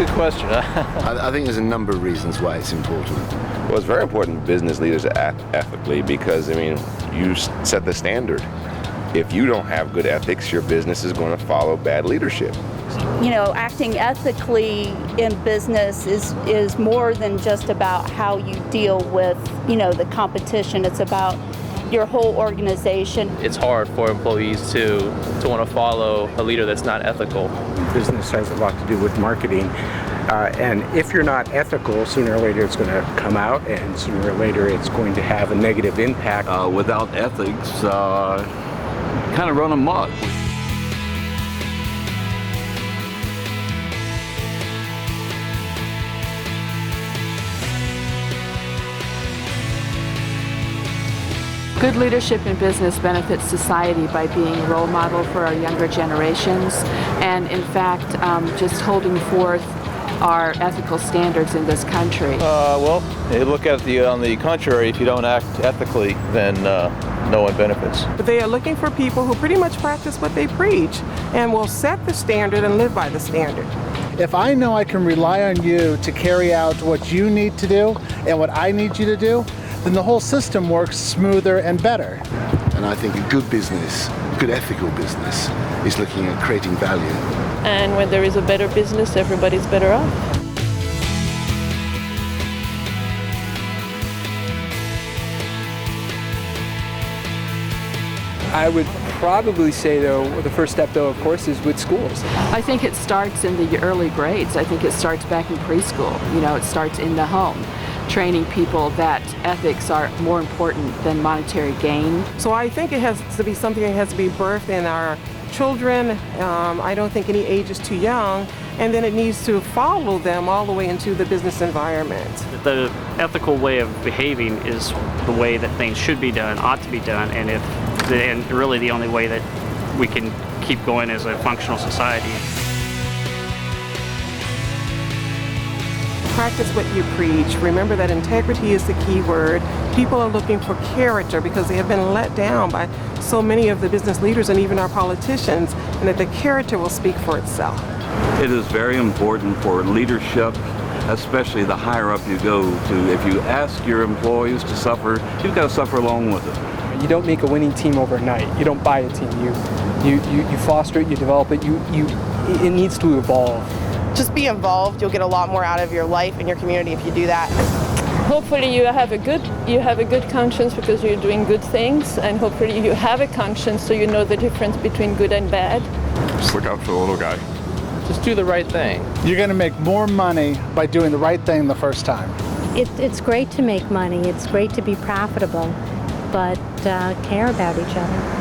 Good question. I think there's a number of reasons why it's important. Well, it's very important for business leaders to act ethically because, you set the standard. If you don't have good ethics, your business is going to follow bad leadership. Acting ethically in business is more than just about how you deal with, the competition. It's about your whole organization. It's hard for employees to want to follow a leader that's not ethical. Business has a lot to do with marketing. And if you're not ethical, sooner or later it's going to come out, and sooner or later it's going to have a negative impact. Without ethics, kind of run amok. Good leadership in business benefits society by being a role model for our younger generations, and in fact, just holding forth our ethical standards in this country. Well, you look at on the contrary, if you don't act ethically, then no one benefits. But they are looking for people who pretty much practice what they preach and will set the standard and live by the standard. If I know I can rely on you to carry out what you need to do and what I need you to do, then the whole system works smoother and better. And I think a good business, good ethical business, is looking at creating value. And when there is a better business, everybody's better off. I would probably say, though, the first step, though, of course, is with schools. I think it starts in the early grades. I think it starts back in preschool. It starts in the home, training people that ethics are more important than monetary gain. So I think it has to be something that has to be birthed in our children. I don't think any age is too young, and then it needs to follow them all the way into the business environment. The ethical way of behaving is the way that things should be done, ought to be done, and really the only way that we can keep going as a functional society. Practice what you preach. Remember that integrity is the key word. People are looking for character because they have been let down by so many of the business leaders and even our politicians, and that the character will speak for itself. It is very important for leadership, especially the higher up you go to. If you ask your employees to suffer, you've got to suffer along with it. You don't make a winning team overnight. You don't buy a team. You foster it, you develop it. It needs to evolve. Just be involved. You'll get a lot more out of your life and your community if you do that. Hopefully you have a good conscience because you're doing good things, and hopefully you have a conscience so you know the difference between good and bad. Just look out for the little guy. Just do the right thing. You're going to make more money by doing the right thing the first time. It's great to make money. It's great to be profitable, but care about each other.